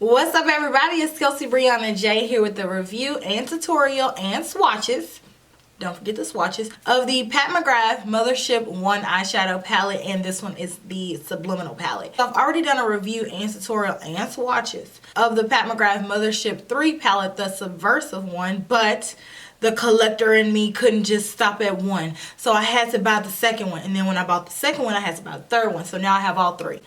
What's up, everybody? It's KelseeBrianaJai here with the review and tutorial and swatches. Don't forget the swatches of the Pat McGrath Mothership 1 eyeshadow palette, and this one is the Subliminal palette. I've already done a review and tutorial and swatches of the Pat McGrath Mothership 3 palette, the Subversive one, but the collector in me couldn't just stop at one, so I had to buy the second one, and then when I bought the second one I had to buy the third one, so now I have all three.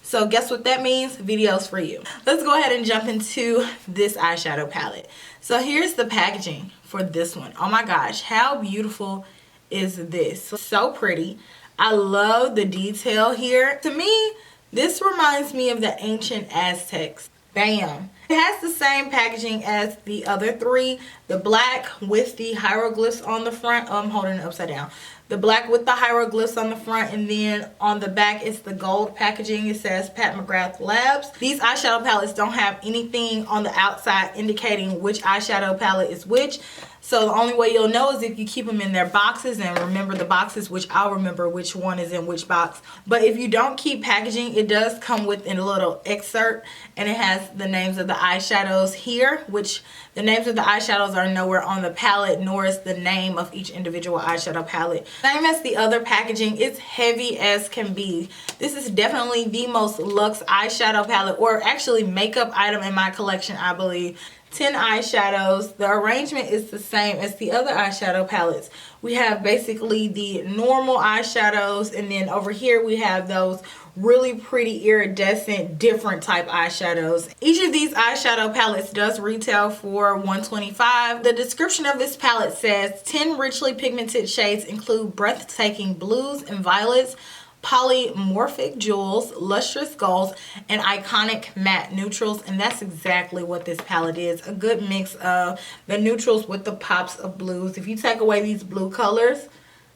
So guess what that means? Videos for you. Let's go ahead and jump into this eyeshadow palette. So here's the packaging for this one. Oh my gosh, how beautiful is this? So pretty. I love the detail here. To me, this reminds me of the ancient Aztecs. Bam. It has the same packaging as the other three. The black with the hieroglyphs on the front. Oh, I'm holding it upside down. The black with the hieroglyphs on the front, and then on the back it's the gold packaging. It says Pat McGrath Labs. These eyeshadow palettes don't have anything on the outside indicating which eyeshadow palette is which. So the only way you'll know is if you keep them in their boxes and remember the boxes, which I'll remember which one is in which box. But if you don't keep packaging, it does come with a little excerpt, and it has the names of the eyeshadows here, which the names of the eyeshadows are nowhere on the palette, nor is the name of each individual eyeshadow palette. Same as the other packaging, it's heavy as can be. This is definitely the most luxe eyeshadow palette, or actually makeup item in my collection, I believe. 10 eyeshadows. The arrangement is the same as the other eyeshadow palettes. We have basically the normal eyeshadows, and then over here we have those really pretty iridescent different type eyeshadows. Each of these eyeshadow palettes does retail for $125. The description of this palette says 10 richly pigmented shades include breathtaking blues and violets, polymorphic jewels, lustrous golds, and iconic matte neutrals. And that's exactly what this palette is, a good mix of the neutrals with the pops of blues. If you take away these blue colors,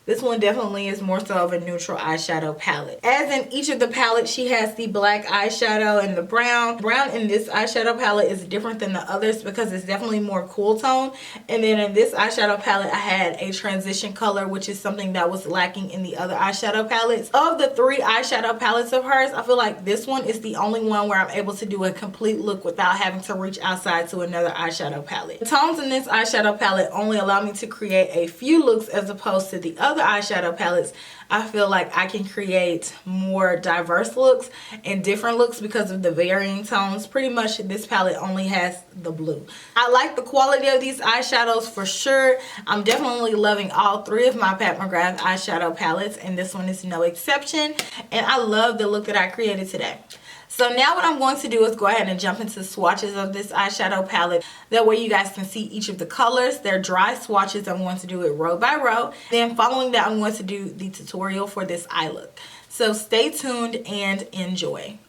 this one definitely is more so of a neutral eyeshadow palette. As in each of the palettes, she has the black eyeshadow and the brown. Brown in this eyeshadow palette is different than the others because it's definitely more cool tone. And then in this eyeshadow palette, I had a transition color, which is something that was lacking in the other eyeshadow palettes. Of the three eyeshadow palettes of hers, I feel like this one is the only one where I'm able to do a complete look without having to reach outside to another eyeshadow palette. The tones in this eyeshadow palette only allow me to create a few looks as opposed to the other eyeshadow palettes. I feel like I can create more diverse looks and different looks because of the varying tones. Pretty much this palette only has the blue. I like the quality of these eyeshadows for sure. I'm definitely loving all three of my Pat McGrath eyeshadow palettes, and this one is no exception. And I love the look that I created today. So now what I'm going to do is go ahead and jump into swatches of this eyeshadow palette. That way you guys can see each of the colors. They're dry swatches. I'm going to do it row by row. Then following that, I'm going to do the tutorial for this eye look. So stay tuned and enjoy.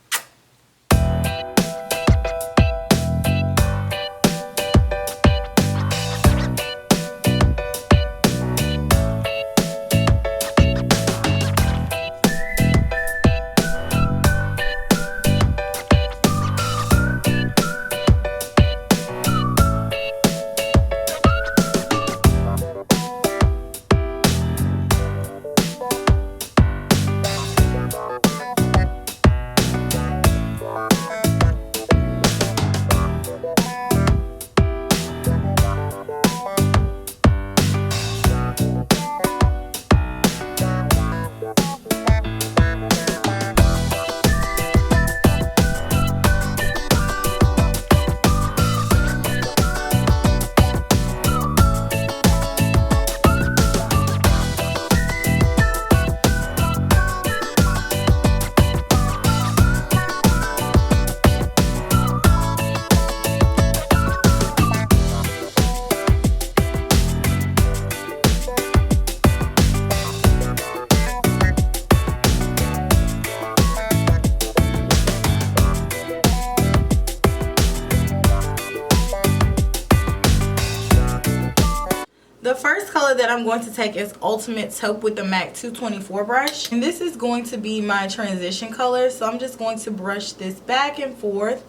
The first color that I'm going to take is Ultimate Taupe with the MAC 224 brush. And this is going to be my transition color. So I'm just going to brush this back and forth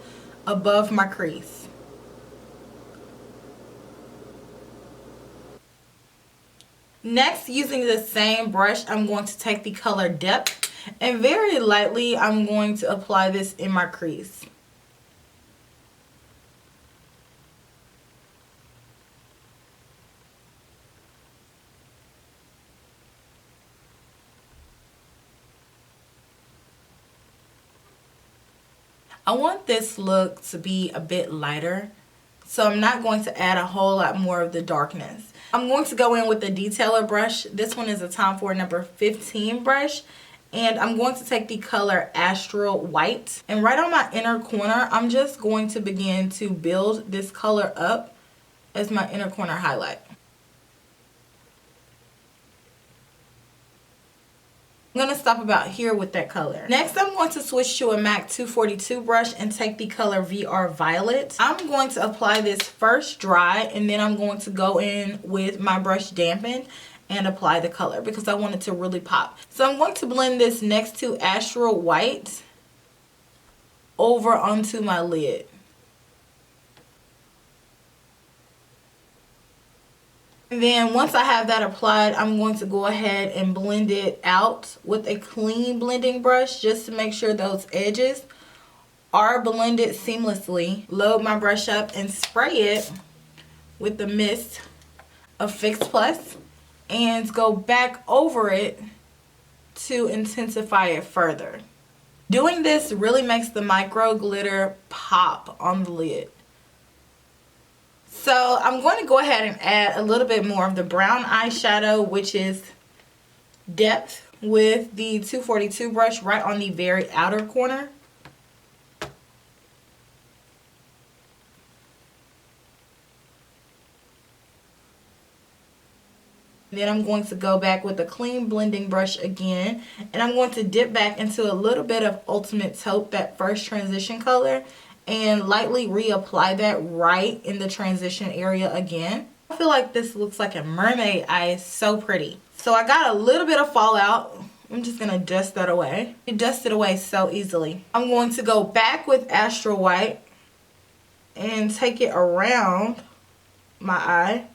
above my crease. Next, using the same brush, I'm going to take the color Depth, and very lightly I'm going to apply this in my crease. I want this look to be a bit lighter, so I'm not going to add a whole lot more of the darkness. I'm going to go in with the detailer brush. This one is a Tom Ford number 15 brush. And I'm going to take the color Astral White. And right on my inner corner, I'm just going to begin to build this color up as my inner corner highlight. I'm going to stop about here with that color. Next, I'm going to switch to a MAC 242 brush and take the color VR Violet. I'm going to apply this first dry, and then I'm going to go in with my brush dampened and apply the color because I want it to really pop. So I'm going to blend this next to Astral White over onto my lid. And then once I have that applied, I'm going to go ahead and blend it out with a clean blending brush just to make sure those edges are blended seamlessly. Load my brush up and spray it with the mist of Fix Plus and go back over it to intensify it further. Doing this really makes the micro glitter pop on the lid. So I'm going to go ahead and add a little bit more of the brown eyeshadow, which is Depth, with the 242 brush right on the very outer corner. Then I'm going to go back with a clean blending brush again, and I'm going to dip back into a little bit of Ultimate Taupe, that first transition color, and lightly reapply that right in the transition area again. I feel like this looks like a mermaid eye. It's so pretty. So I got a little bit of fallout. I'm just going to dust that away. You dust it away so easily. I'm going to go back with Astral White and take it around my eye.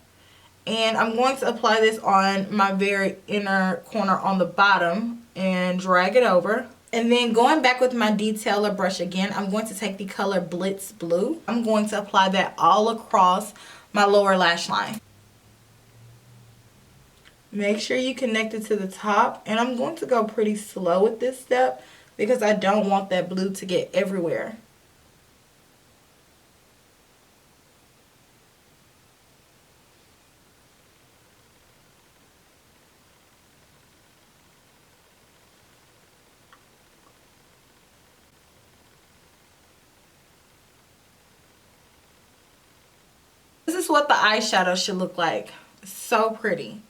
And I'm going to apply this on my very inner corner on the bottom and drag it over. And then going back with my detailer brush again, I'm going to take the color Blitz Blue. I'm going to apply that all across my lower lash line. Make sure you connect it to the top. And I'm going to go pretty slow with this step because I don't want that blue to get everywhere. This is what the eyeshadow should look like. So pretty.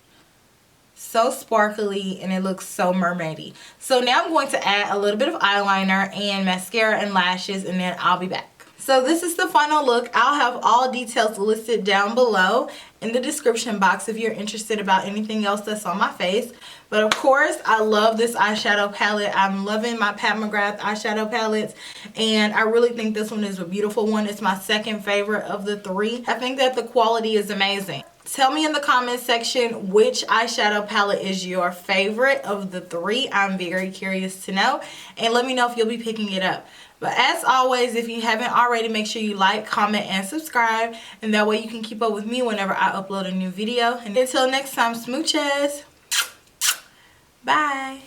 So sparkly, and it looks so mermaidy. So now I'm going to add a little bit of eyeliner and mascara and lashes, and then I'll be back. So this is the final look. I'll have all details listed down below in the description box if you're interested about anything else that's on my face. But of course, I love this eyeshadow palette. I'm loving my Pat McGrath eyeshadow palettes, and I really think this one is a beautiful one. It's my second favorite of the three. I think that the quality is amazing. Tell me in the comment section which eyeshadow palette is your favorite of the three. I'm very curious to know, and let me know if you'll be picking it up. But as always, if you haven't already, make sure you like, comment, and subscribe, and that way you can keep up with me whenever I upload a new video. And until next time, smooches. Bye.